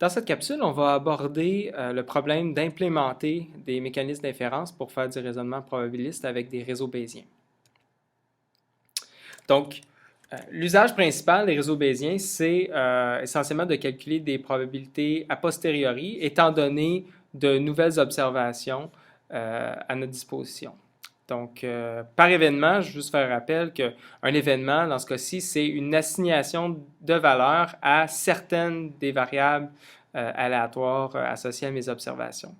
Dans cette capsule, on va aborder le problème d'implémenter des mécanismes d'inférence pour faire du raisonnement probabiliste avec des réseaux bayésiens. Donc, l'usage principal des réseaux bayésiens, c'est essentiellement de calculer des probabilités a posteriori, étant donné de nouvelles observations à notre disposition. Donc, par événement, je vais juste faire rappel qu'un événement, dans ce cas-ci, c'est une assignation de valeurs à certaines des variables aléatoires associées à mes observations.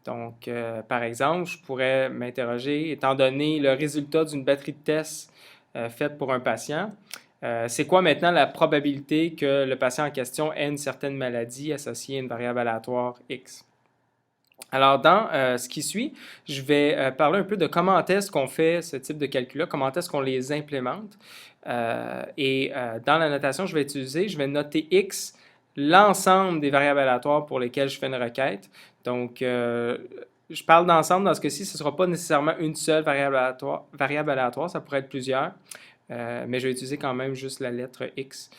Donc, par exemple, je pourrais m'interroger, étant donné le résultat d'une batterie de tests faite pour un patient, c'est quoi maintenant la probabilité que le patient en question ait une certaine maladie associée à une variable aléatoire X? Alors, dans ce qui suit, je vais parler un peu de comment est-ce qu'on fait ce type de calcul-là, comment est-ce qu'on les implémente. Dans la notation que je vais noter X, l'ensemble des variables aléatoires pour lesquelles je fais une requête. Donc, je parle d'ensemble dans ce cas-ci, ce ne sera pas nécessairement une seule variable aléatoire, ça pourrait être plusieurs, mais je vais utiliser quand même juste la lettre X.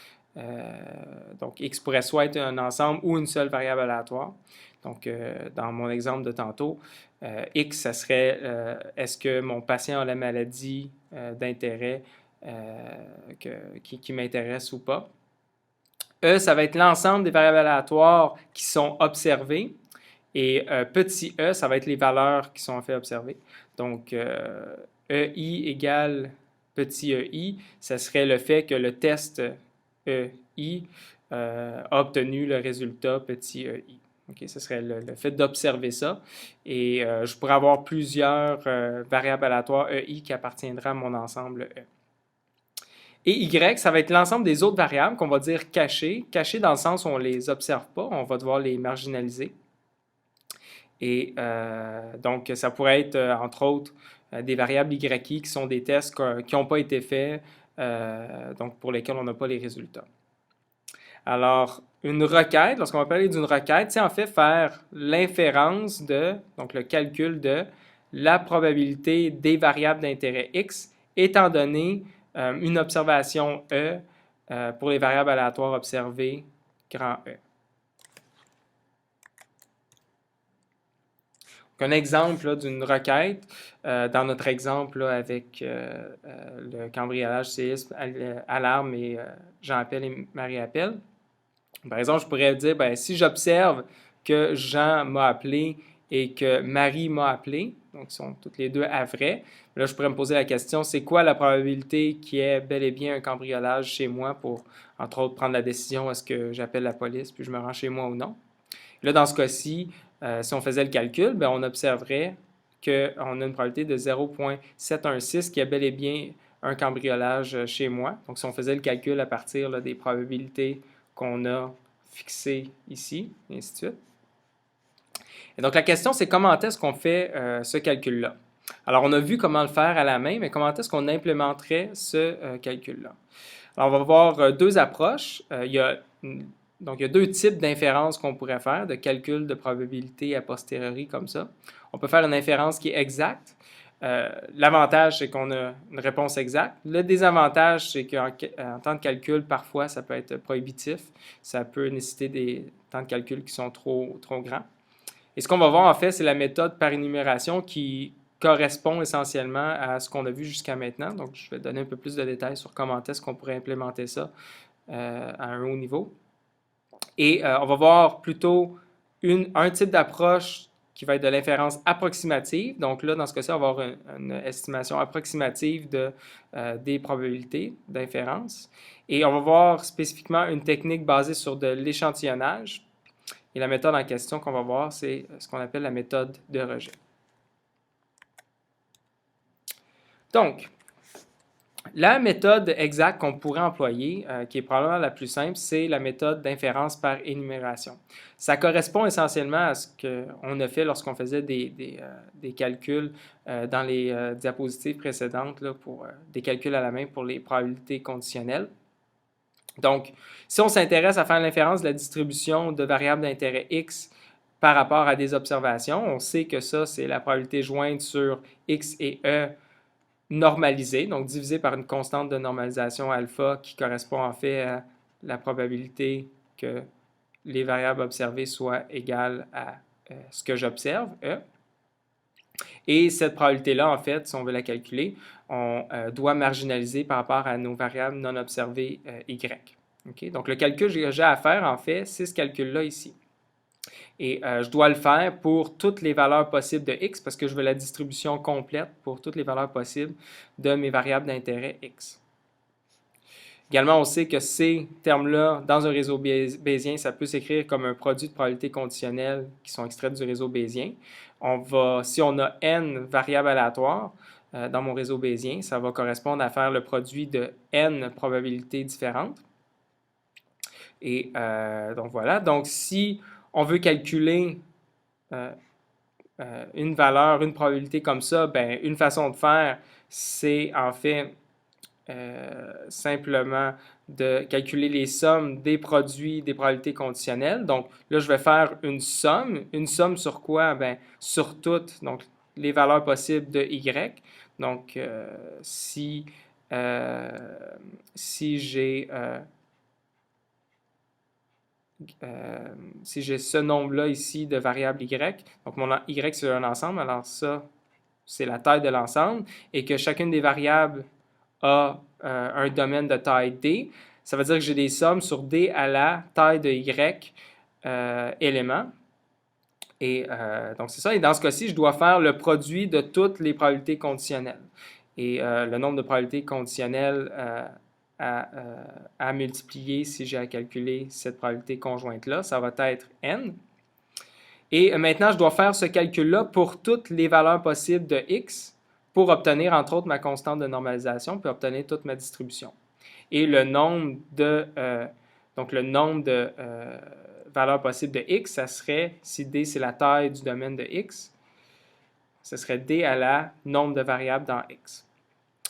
Donc, X pourrait soit être un ensemble ou une seule variable aléatoire. Donc, dans mon exemple de tantôt, X, ça serait est-ce que mon patient a la maladie d'intérêt qui m'intéresse ou pas. E, ça va être l'ensemble des variables aléatoires qui sont observées. Et petit e, ça va être les valeurs qui sont en fait observées. Donc, EI égale petit EI, ça serait le fait que le test EI a obtenu le résultat petit EI. Okay, ce serait le fait d'observer ça. Et je pourrais avoir plusieurs variables aléatoires EI qui appartiendraient à mon ensemble E. Et Y, ça va être l'ensemble des autres variables qu'on va dire cachées. Cachées dans le sens où on ne les observe pas, on va devoir les marginaliser. Et donc, ça pourrait être, entre autres, des variables YI qui sont des tests qui n'ont pas été faits, donc pour lesquels on n'a pas les résultats. Alors, une requête, lorsqu'on va parler d'une requête, c'est en fait faire l'inférence donc le calcul de la probabilité des variables d'intérêt X, étant donné une observation E pour les variables aléatoires observées, grand E. Un exemple d'une requête, dans notre exemple là, avec le cambriolage, séisme, alarme et Jean appelle et Marie appelle. Par exemple, je pourrais dire, ben, si j'observe que Jean m'a appelé et que Marie m'a appelé, donc ils sont toutes les deux à vrai, là, je pourrais me poser la question, c'est quoi la probabilité qu'il y ait bel et bien un cambriolage chez moi pour, entre autres, prendre la décision, est-ce que j'appelle la police puis je me rends chez moi ou non? Là, dans ce cas-ci, si on faisait le calcul, bien, on observerait qu'on a une probabilité de 0,716 qui a bel et bien un cambriolage chez moi. Donc, si on faisait le calcul à partir là, des probabilités qu'on a fixées ici, et ainsi de suite. Et donc, la question, c'est comment est-ce qu'on fait ce calcul-là? Alors, on a vu comment le faire à la main, mais comment est-ce qu'on implémenterait ce calcul-là? Alors, on va voir deux approches. Donc, il y a deux types d'inférences qu'on pourrait faire, de calcul de probabilité a posteriori comme ça. On peut faire une inférence qui est exacte. L'avantage, c'est qu'on a une réponse exacte. Le désavantage, c'est qu'en temps de calcul, parfois, ça peut être prohibitif. Ça peut nécessiter des temps de calcul qui sont trop grands. Et ce qu'on va voir, en fait, c'est la méthode par énumération qui correspond essentiellement à ce qu'on a vu jusqu'à maintenant. Donc, je vais donner un peu plus de détails sur comment est-ce qu'on pourrait implémenter ça à un haut niveau. Et on va voir plutôt un type d'approche qui va être de l'inférence approximative. Donc là, dans ce cas-ci, on va avoir une estimation approximative des probabilités d'inférence. Et on va voir spécifiquement une technique basée sur de l'échantillonnage. Et la méthode en question qu'on va voir, c'est ce qu'on appelle la méthode de rejet. Donc, la méthode exacte qu'on pourrait employer, qui est probablement la plus simple, c'est la méthode d'inférence par énumération. Ça correspond essentiellement à ce qu'on a fait lorsqu'on faisait des calculs dans les diapositives précédentes, là, pour des calculs à la main pour les probabilités conditionnelles. Donc, si on s'intéresse à faire l'inférence de la distribution de variables d'intérêt X par rapport à des observations, on sait que ça, c'est la probabilité jointe sur X et E normalisée, donc divisée par une constante de normalisation alpha qui correspond en fait à la probabilité que les variables observées soient égales à ce que j'observe, E. Et cette probabilité-là, en fait, si on veut la calculer, on doit marginaliser par rapport à nos variables non observées Y. Okay? Donc, le calcul que j'ai à faire, en fait, c'est ce calcul-là ici. Et je dois le faire pour toutes les valeurs possibles de X parce que je veux la distribution complète pour toutes les valeurs possibles de mes variables d'intérêt X. Également, on sait que ces termes-là, dans un réseau bayésien, ça peut s'écrire comme un produit de probabilité conditionnelle qui sont extraits du réseau bayésien. Si on a n variables aléatoires dans mon réseau bayésien, ça va correspondre à faire le produit de n probabilités différentes. Et donc voilà. Donc, si on veut calculer une valeur, une probabilité comme ça, ben, une façon de faire, c'est en fait simplement de calculer les sommes des produits des probabilités conditionnelles. Donc là, je vais faire une somme. Une somme sur quoi? Ben, sur toutes, donc les valeurs possibles de Y. Donc, si j'ai ce nombre-là ici de variables Y, donc mon Y c'est un ensemble, alors ça, c'est la taille de l'ensemble, et que chacune des variables a un domaine de taille D, ça veut dire que j'ai des sommes sur D à la taille de Y éléments. Et donc, c'est ça. Et dans ce cas-ci, je dois faire le produit de toutes les probabilités conditionnelles. Et le nombre de probabilités conditionnelles à multiplier si j'ai à calculer cette probabilité conjointe-là, ça va être N. Et maintenant, je dois faire ce calcul-là pour toutes les valeurs possibles de X pour obtenir, entre autres, ma constante de normalisation, puis obtenir toute ma distribution. Et le nombre de, valeurs possibles de X, ça serait, si D c'est la taille du domaine de X, ce serait D à la nombre de variables dans X.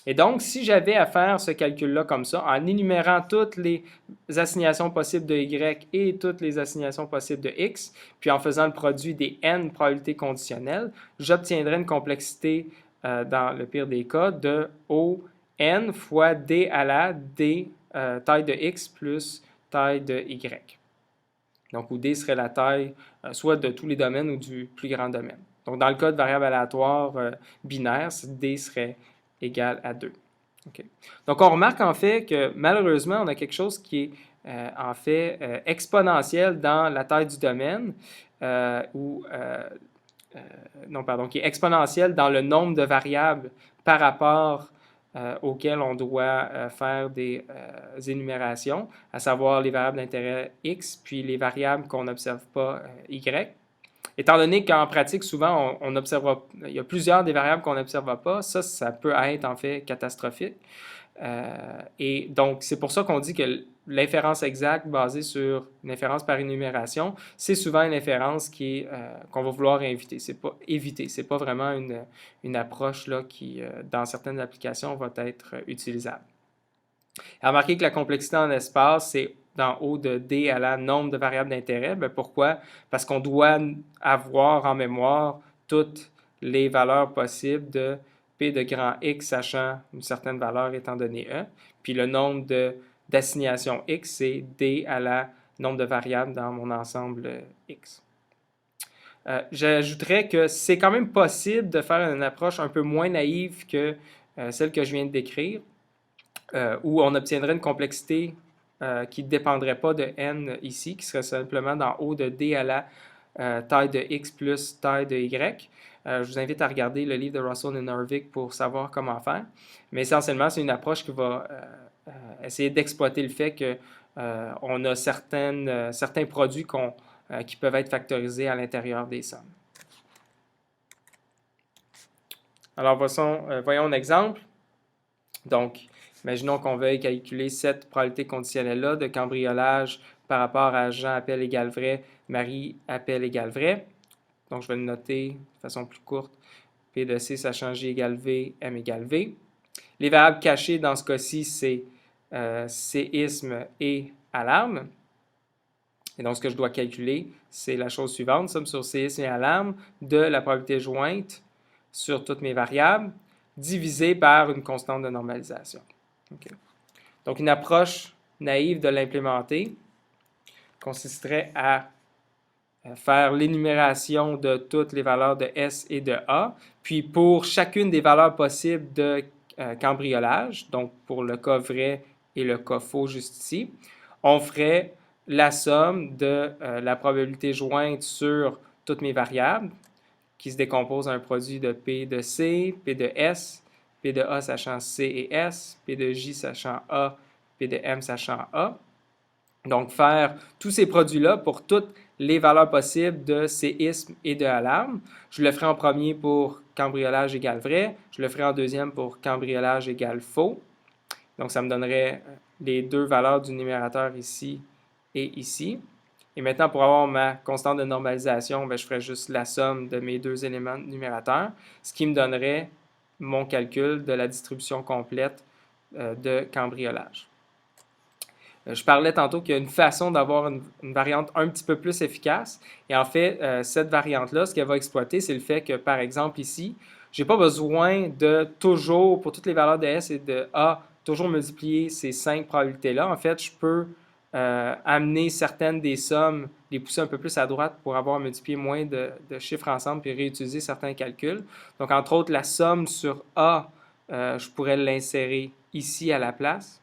Et donc, si j'avais à faire ce calcul-là comme ça, en énumérant toutes les assignations possibles de Y et toutes les assignations possibles de X, puis en faisant le produit des n probabilités conditionnelles, j'obtiendrais une complexité, dans le pire des cas, de O n fois D à la D taille de X plus taille de Y. Donc, où D serait la taille soit de tous les domaines ou du plus grand domaine. Donc, dans le cas de variable aléatoire binaire, D serait égal à 2. Okay. Donc, on remarque en fait que malheureusement, on a quelque chose qui est en fait exponentiel dans la taille du domaine, qui est exponentiel dans le nombre de variables par rapport auxquelles on doit faire des énumérations, à savoir les variables d'intérêt X, puis les variables qu'on n'observe pas Y. Étant donné qu'en pratique, souvent, on observera, il y a plusieurs des variables qu'on n'observe pas, ça peut être en fait catastrophique. Et donc, c'est pour ça qu'on dit que l'inférence exacte basée sur une inférence par énumération, c'est souvent une inférence qu'on va vouloir éviter. C'est pas vraiment une approche là, qui, dans certaines applications, va être utilisable. Remarquez que la complexité en espace, c'est d'en haut de D à la nombre de variables d'intérêt. Bien, pourquoi? Parce qu'on doit avoir en mémoire toutes les valeurs possibles de P de grand X, sachant une certaine valeur étant donné E. Puis le nombre d'assignations X, c'est D à la nombre de variables dans mon ensemble X. J'ajouterais que c'est quand même possible de faire une approche un peu moins naïve que celle que je viens de décrire, où on obtiendrait une complexité qui ne dépendrait pas de n ici, qui serait simplement d'en haut de D à la taille de X plus taille de Y. Je vous invite à regarder le livre de Russell et Norvig pour savoir comment faire. Mais essentiellement, c'est une approche qui va essayer d'exploiter le fait qu'on a certains produits qui peuvent être factorisés à l'intérieur des sommes. Alors, voyons un exemple. Donc, imaginons qu'on veuille calculer cette probabilité conditionnelle-là de cambriolage par rapport à Jean appelle égal vrai, Marie appelle égal vrai. Donc, je vais le noter de façon plus courte. P de C, sachant J égale V, M égale V. Les variables cachées dans ce cas-ci, c'est séisme et alarme. Et donc, ce que je dois calculer, c'est la chose suivante, somme sur séisme et alarme de la probabilité jointe sur toutes mes variables, divisé par une constante de normalisation. Okay. Donc, une approche naïve de l'implémenter. consisterait à faire l'énumération de toutes les valeurs de S et de A, puis pour chacune des valeurs possibles de cambriolage, donc pour le cas vrai et le cas faux juste ici, on ferait la somme de la probabilité jointe sur toutes mes variables, qui se décompose en un produit de P de C, P de S, P de A sachant C et S, P de J sachant A, P de M sachant A. Donc, faire tous ces produits-là pour toutes les valeurs possibles de séisme et de alarme. Je le ferai en premier pour cambriolage égale vrai. Je le ferai en deuxième pour cambriolage égale faux. Donc, ça me donnerait les deux valeurs du numérateur ici et ici. Et maintenant, pour avoir ma constante de normalisation, je ferai juste la somme de mes deux éléments numérateurs, ce qui me donnerait mon calcul de la distribution complète de cambriolage. Je parlais tantôt qu'il y a une façon d'avoir une variante un petit peu plus efficace. Et en fait, cette variante-là, ce qu'elle va exploiter, c'est le fait que, par exemple, ici, je n'ai pas besoin de toujours, pour toutes les valeurs de S et de A, toujours multiplier ces 5 probabilités-là. En fait, je peux amener certaines des sommes, les pousser un peu plus à droite pour avoir multiplié moins de chiffres ensemble puis réutiliser certains calculs. Donc, entre autres, la somme sur A, je pourrais l'insérer ici à la place.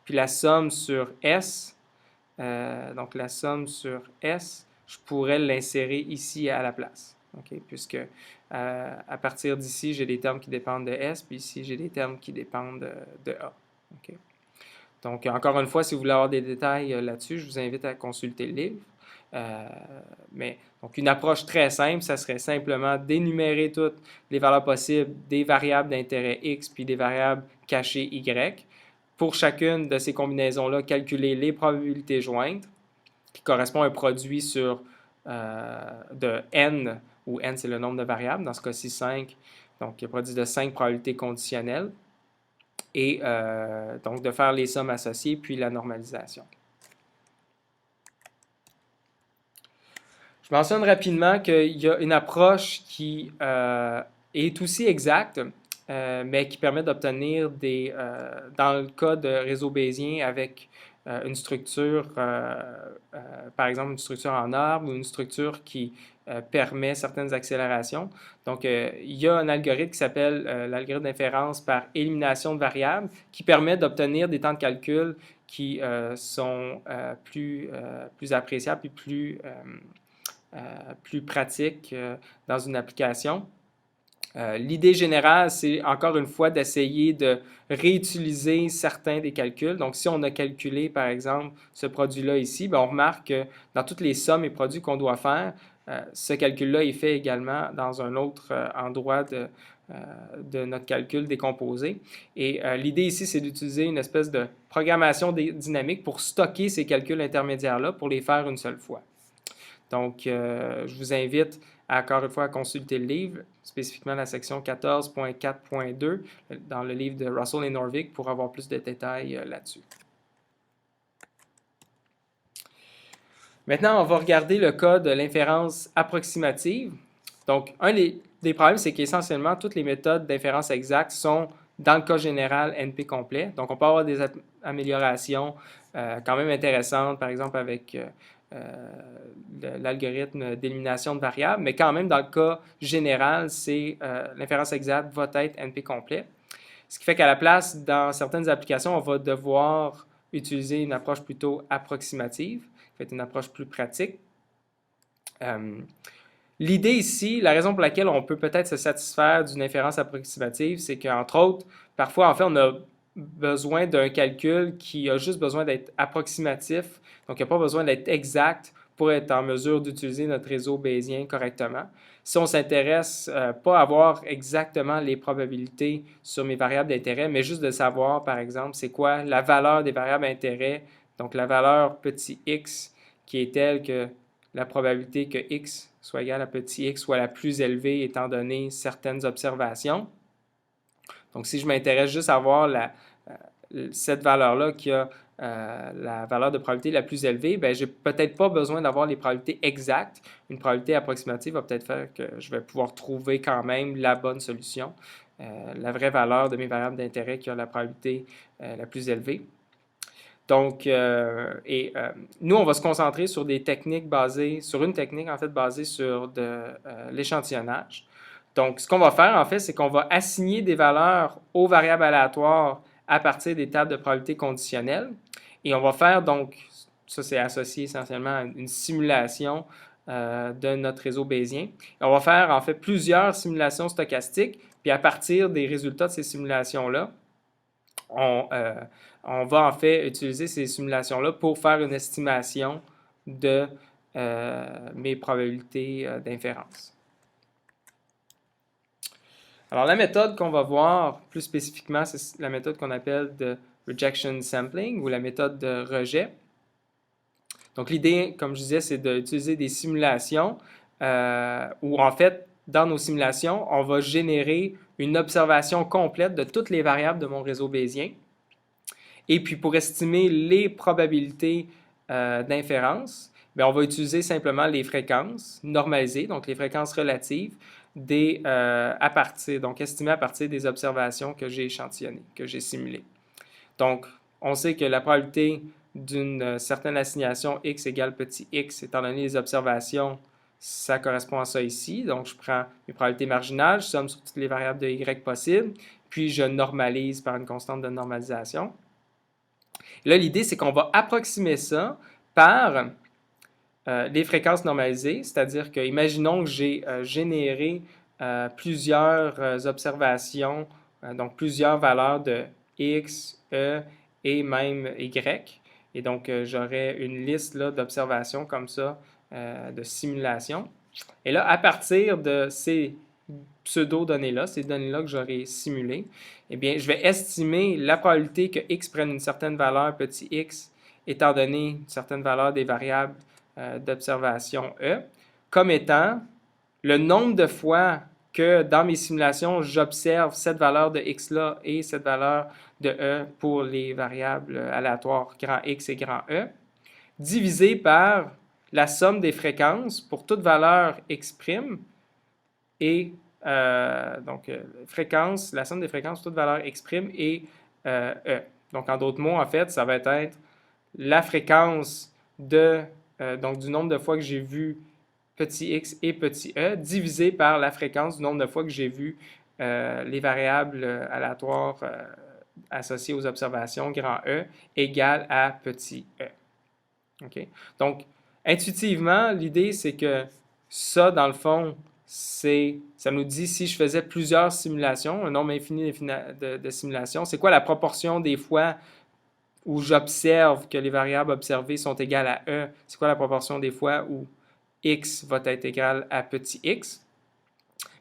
Puis la somme sur S, donc la somme sur S, je pourrais l'insérer ici à la place. Okay? Puisque à partir d'ici, j'ai des termes qui dépendent de S, puis ici, j'ai des termes qui dépendent de A. Okay? Donc, encore une fois, si vous voulez avoir des détails là-dessus, je vous invite à consulter le livre. Donc, une approche très simple, ça serait simplement d'énumérer toutes les valeurs possibles des variables d'intérêt X puis des variables cachées Y. Pour chacune de ces combinaisons-là, calculer les probabilités jointes, qui correspond à un produit sur de n, où n c'est le nombre de variables, dans ce cas-ci 5, donc un produit de 5 probabilités conditionnelles, et donc de faire les sommes associées, puis la normalisation. Je mentionne rapidement qu'il y a une approche qui est aussi exacte, mais qui permet d'obtenir dans le cas de réseau bayésien avec une structure, par exemple une structure en arbre ou une structure qui permet certaines accélérations. Donc, il y a un algorithme qui s'appelle l'algorithme d'inférence par élimination de variables qui permet d'obtenir des temps de calcul qui sont plus appréciables et plus pratiques dans une application. L'idée générale, c'est encore une fois d'essayer de réutiliser certains des calculs. Donc, si on a calculé, par exemple, ce produit-là ici, on remarque que dans toutes les sommes et produits qu'on doit faire, ce calcul-là est fait également dans un autre endroit de notre calcul décomposé. Et l'idée ici, c'est d'utiliser une espèce de programmation dynamique pour stocker ces calculs intermédiaires-là pour les faire une seule fois. Donc, je vous invite encore une fois à consulter le livre, spécifiquement la section 14.4.2 dans le livre de Russell et Norvig pour avoir plus de détails là-dessus. Maintenant, on va regarder le cas de l'inférence approximative. Donc, un des problèmes, c'est qu'essentiellement, toutes les méthodes d'inférence exacte sont, dans le cas général, NP complet. Donc, on peut avoir des améliorations quand même intéressantes, par exemple avec l'algorithme d'élimination de variables, mais quand même, dans le cas général, l'inférence exacte va être NP complet. Ce qui fait qu'à la place, dans certaines applications, on va devoir utiliser une approche plutôt approximative, qui est une approche plus pratique. L'idée ici, la raison pour laquelle on peut peut-être se satisfaire d'une inférence approximative, c'est qu'entre autres, parfois, en fait, on a besoin d'un calcul qui a juste besoin d'être approximatif, donc il n'y a pas besoin d'être exact pour être en mesure d'utiliser notre réseau bayésien correctement. Si on s'intéresse pas à avoir exactement les probabilités sur mes variables d'intérêt, mais juste de savoir, par exemple, c'est quoi la valeur des variables d'intérêt, donc la valeur petit x qui est telle que la probabilité que x soit égal à petit x soit la plus élevée étant donné certaines observations. Donc, si je m'intéresse juste à voir cette valeur-là qui a la valeur de probabilité la plus élevée, je n'ai peut-être pas besoin d'avoir les probabilités exactes. Une probabilité approximative va peut-être faire que je vais pouvoir trouver quand même la bonne solution, la vraie valeur de mes variables d'intérêt qui a la probabilité la plus élevée. Donc, nous, on va se concentrer sur des techniques sur une technique en fait basée sur l'échantillonnage. Donc, ce qu'on va faire en fait, c'est qu'on va assigner des valeurs aux variables aléatoires à partir des tables de probabilité conditionnelles. Et on va faire donc, ça c'est associé essentiellement à une simulation de notre réseau bayésien. Et on va faire en fait plusieurs simulations stochastiques, puis à partir des résultats de ces simulations-là, on va en fait utiliser ces simulations-là pour faire une estimation de mes probabilités d'inférence. Alors, la méthode qu'on va voir plus spécifiquement, c'est la méthode qu'on appelle de rejection sampling ou la méthode de rejet. Donc, l'idée, comme je disais, c'est d'utiliser des simulations où, en fait, dans nos simulations, on va générer une observation complète de toutes les variables de mon réseau bayésien. Et puis, pour estimer les probabilités d'inférence, on va utiliser simplement les fréquences normalisées, donc les fréquences relatives, estimées à partir des observations que j'ai échantillonnées, que j'ai simulées. Donc, on sait que la probabilité d'une certaine assignation x égale petit x, étant donné les observations, ça correspond à ça ici. Donc, je prends mes probabilités marginales, je somme sur toutes les variables de y possibles, puis je normalise par une constante de normalisation. Là, l'idée, c'est qu'on va approximer ça par les fréquences normalisées, c'est-à-dire que, imaginons que j'ai généré plusieurs observations, donc plusieurs valeurs de x, e et même y. Et donc, j'aurais une liste d'observations comme ça, de simulation. Et là, à partir de ces pseudo-données-là, ces données-là que j'aurais simulées, eh bien, je vais estimer la probabilité que x prenne une certaine valeur petit x, étant donné une certaine valeur des variables d'observation E, comme étant le nombre de fois que dans mes simulations, j'observe cette valeur de x-là et cette valeur de E pour les variables aléatoires grand X et grand E, divisé par la somme des fréquences pour toute valeur x' et la somme des fréquences pour toute valeur x' et E. Donc, en d'autres mots, en fait, ça va être la fréquence donc du nombre de fois que j'ai vu petit x et petit e, divisé par la fréquence du nombre de fois que j'ai vu les variables aléatoires associées aux observations grand E égale à petit e. Okay? Donc, intuitivement, l'idée, c'est que ça, dans le fond, ça nous dit si je faisais plusieurs simulations, un nombre infini de simulations, c'est quoi la proportion des fois où j'observe que les variables observées sont égales à E, c'est quoi la proportion des fois où x va être égal à petit x?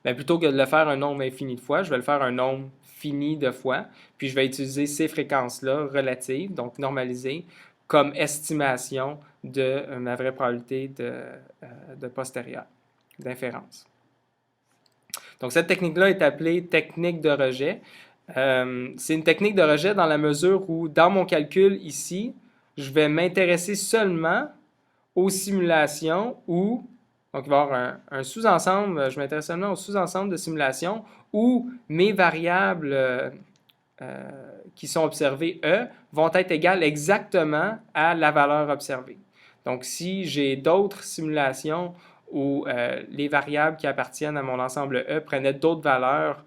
Bien, plutôt que de le faire un nombre infini de fois, je vais le faire un nombre fini de fois, puis je vais utiliser ces fréquences-là relatives, donc normalisées, comme estimation de ma vraie probabilité de postérieure, d'inférence. Donc, cette technique-là est appelée technique de rejet. C'est une technique de rejet dans la mesure où, dans mon calcul ici, je vais m'intéresser seulement aux simulations où, donc il va y avoir un sous-ensemble, je m'intéresse seulement au sous-ensemble de simulations où mes variables qui sont observées, E, vont être égales exactement à la valeur observée. Donc, si j'ai d'autres simulations où les variables qui appartiennent à mon ensemble E prenaient d'autres valeurs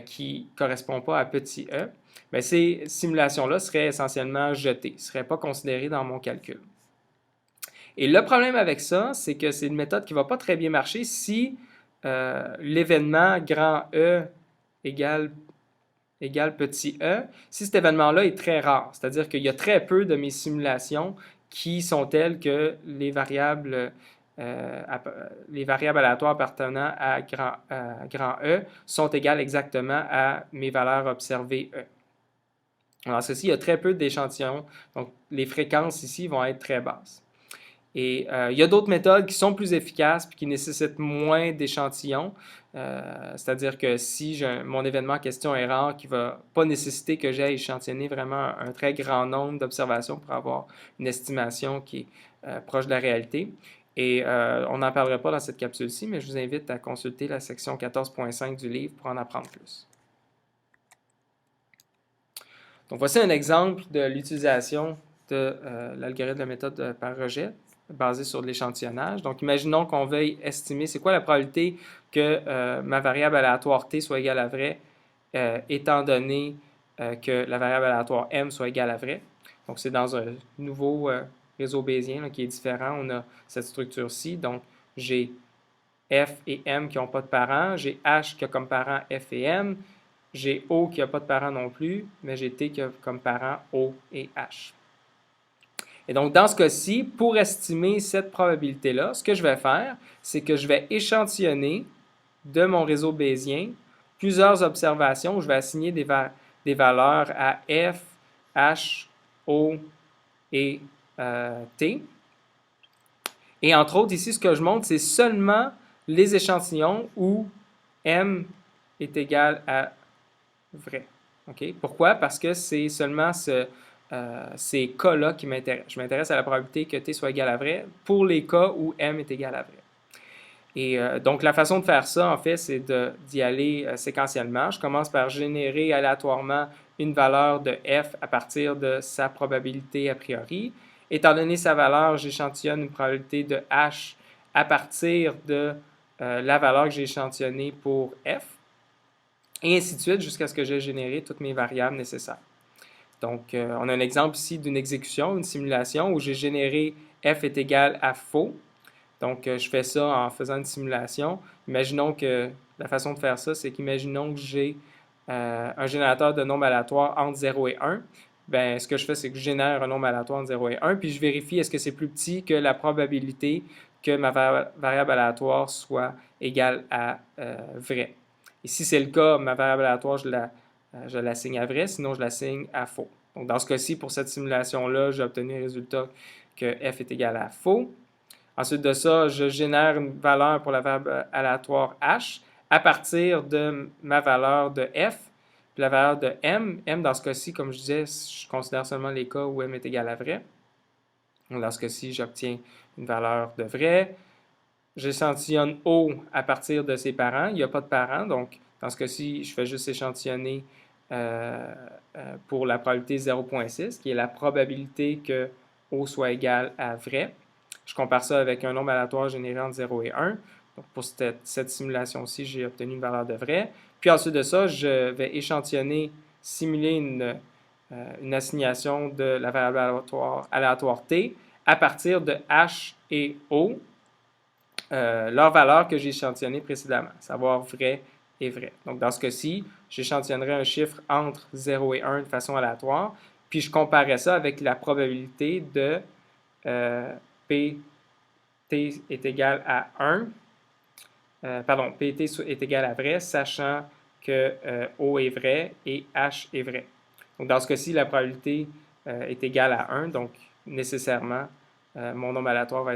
qui ne correspondent pas à petit e, bien, ces simulations-là seraient essentiellement jetées, ne seraient pas considérées dans mon calcul. Et le problème avec ça, c'est que c'est une méthode qui ne va pas très bien marcher si l'événement grand E égale petit e, si cet événement-là est très rare. C'est-à-dire qu'il y a très peu de mes simulations qui sont telles que les variables aléatoires appartenant à grand E sont égales exactement à mes valeurs observées E. Alors, ceci, il y a très peu d'échantillons, donc les fréquences ici vont être très basses. Et il y a d'autres méthodes qui sont plus efficaces et qui nécessitent moins d'échantillons. C'est-à-dire que si mon événement en question est rare, qui ne va pas nécessiter que j'aille échantillonner vraiment un très grand nombre d'observations pour avoir une estimation qui est proche de la réalité. Et on n'en parlera pas dans cette capsule-ci, mais je vous invite à consulter la section 14.5 du livre pour en apprendre plus. Donc, voici un exemple de l'utilisation de l'algorithme de la méthode par rejet, basé sur l'échantillonnage. Donc, imaginons qu'on veuille estimer c'est quoi la probabilité que ma variable aléatoire t soit égale à vrai, étant donné que la variable aléatoire m soit égale à vrai. Donc, c'est dans un nouveau réseau bayésien là, qui est différent. On a cette structure-ci. Donc, j'ai F et M qui n'ont pas de parents. J'ai H qui a comme parent F et M. J'ai O qui n'a pas de parents non plus, mais j'ai T qui a comme parents O et H. Et donc, dans ce cas-ci, pour estimer cette probabilité-là, ce que je vais faire, c'est que je vais échantillonner de mon réseau bayésien plusieurs observations où je vais assigner des valeurs à F, H, O et T. Et entre autres, ici, ce que je montre, c'est seulement les échantillons où M est égal à vrai. Okay? Pourquoi? Parce que c'est seulement ces cas-là qui m'intéressent. Je m'intéresse à la probabilité que T soit égal à vrai pour les cas où M est égal à vrai. Et donc, la façon de faire ça, en fait, c'est d'y aller séquentiellement. Je commence par générer aléatoirement une valeur de f à partir de sa probabilité a priori. Étant donné sa valeur, j'échantillonne une probabilité de h à partir de la valeur que j'ai échantillonnée pour f, et ainsi de suite jusqu'à ce que j'ai généré toutes mes variables nécessaires. Donc, on a un exemple ici d'une exécution, une simulation où j'ai généré f est égal à faux. Donc, je fais ça en faisant une simulation. Imaginons que la façon de faire ça, c'est qu'imaginons que j'ai un générateur de nombres aléatoires entre 0 et 1. Bien, ce que je fais, c'est que je génère un nombre aléatoire entre 0 et 1, puis je vérifie est-ce que c'est plus petit que la probabilité que ma variable aléatoire soit égale à vrai. Et si c'est le cas, ma variable aléatoire, je l'assigne à vrai, sinon je l'assigne à faux. Donc, dans ce cas-ci, pour cette simulation-là, j'ai obtenu le résultat que f est égal à faux. Ensuite de ça, je génère une valeur pour la variable aléatoire h à partir de ma valeur de f, puis la valeur de m. M, dans ce cas-ci, comme je disais, je considère seulement les cas où m est égal à vrai. Donc, dans ce cas-ci, j'obtiens une valeur de vrai. J'échantillonne O à partir de ses parents. Il n'y a pas de parents, donc dans ce cas-ci, je fais juste échantillonner pour la probabilité 0,6, qui est la probabilité que O soit égal à vrai. Je compare ça avec un nombre aléatoire généré entre 0 et 1. Donc, pour cette simulation-ci, j'ai obtenu une valeur de vrai. Puis ensuite de ça, je vais échantillonner, simuler une assignation de la variable aléatoire T à partir de H et O, leur valeur que j'ai échantillonnée précédemment, savoir vrai et vrai. Donc, dans ce cas-ci, j'échantillonnerai un chiffre entre 0 et 1 de façon aléatoire, puis je comparais ça avec la probabilité de P t est égal à 1, pt est égal à vrai, sachant que O est vrai et H est vrai. Donc, dans ce cas-ci, la probabilité est égale à 1, donc nécessairement, mon nombre aléatoire va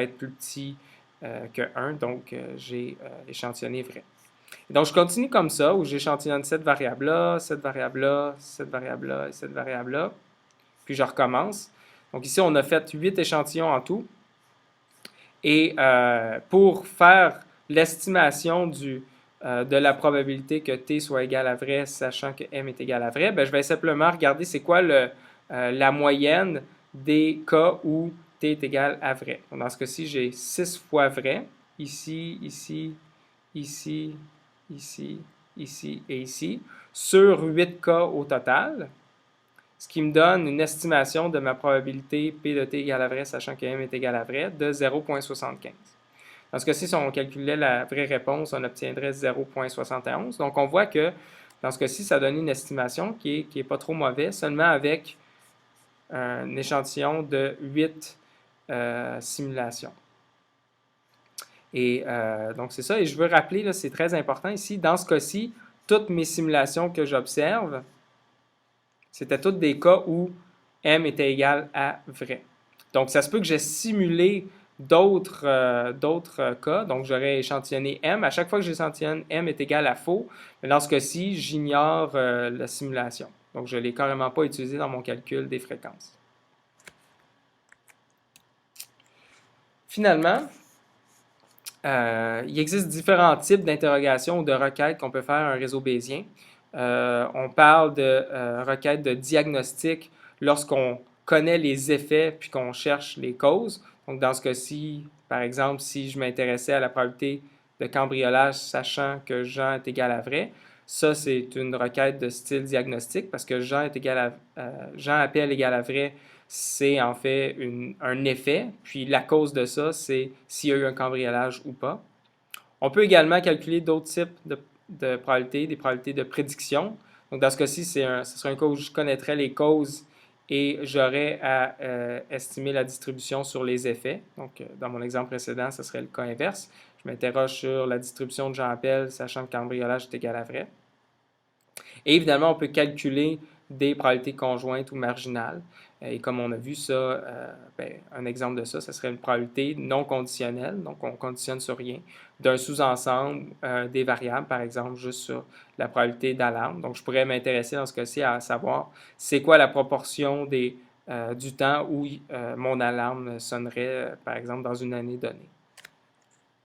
être plus petit que 1, donc j'ai échantillonné vrai. Et donc, je continue comme ça, où j'échantillonne cette variable-là, cette variable-là, cette variable-là et cette variable-là, puis je recommence. Donc ici, on a fait 8 échantillons en tout. Et pour faire l'estimation de la probabilité que t soit égal à vrai, sachant que m est égal à vrai, bien, je vais simplement regarder c'est quoi la moyenne des cas où t est égal à vrai. Donc, dans ce cas-ci, j'ai 6 fois vrai, ici, ici, ici, ici, ici et ici, sur 8 cas au total, ce qui me donne une estimation de ma probabilité P de t égale à vrai, sachant que m est égal à vrai, de 0,75. Dans ce cas-ci, si on calculait la vraie réponse, on obtiendrait 0,71. Donc, on voit que dans ce cas-ci, ça donne une estimation qui est pas trop mauvaise, seulement avec un échantillon de 8 simulations. Et donc, c'est ça. Et je veux rappeler, c'est très important ici, dans ce cas-ci, toutes mes simulations que j'observe, c'était tous des cas où m était égal à vrai. Donc, ça se peut que j'ai simulé d'autres cas. Donc, j'aurais échantillonné m. À chaque fois que j'échantillonne, m est égal à faux. Mais dans ce cas-ci, j'ignore la simulation. Donc, je ne l'ai carrément pas utilisé dans mon calcul des fréquences. Finalement, il existe différents types d'interrogations ou de requêtes qu'on peut faire à un réseau bayésien. On parle de requêtes de diagnostic lorsqu'on connaît les effets puis qu'on cherche les causes. Donc, dans ce cas-ci, par exemple, si je m'intéressais à la probabilité de cambriolage sachant que Jean est égal à vrai, ça, c'est une requête de style diagnostique parce que Jean appelle égal à vrai, c'est en fait un effet, puis la cause de ça, c'est s'il y a eu un cambriolage ou pas. On peut également calculer d'autres types de probabilités, des probabilités de prédiction. Donc, dans ce cas-ci, ce serait un cas où je connaîtrais les causes et j'aurais à estimer la distribution sur les effets. Donc, dans mon exemple précédent, ce serait le cas inverse. Je m'interroge sur la distribution de Jean Appel, sachant que cambriolage est égal à vrai. Et évidemment, on peut calculer des probabilités conjointes ou marginales. Et comme on a vu ça, un exemple de ça, ce serait une probabilité non conditionnelle, donc on ne conditionne sur rien, d'un sous-ensemble des variables, par exemple, juste sur la probabilité d'alarme. Donc, je pourrais m'intéresser dans ce cas-ci à savoir c'est quoi la proportion du temps où mon alarme sonnerait, par exemple, dans une année donnée.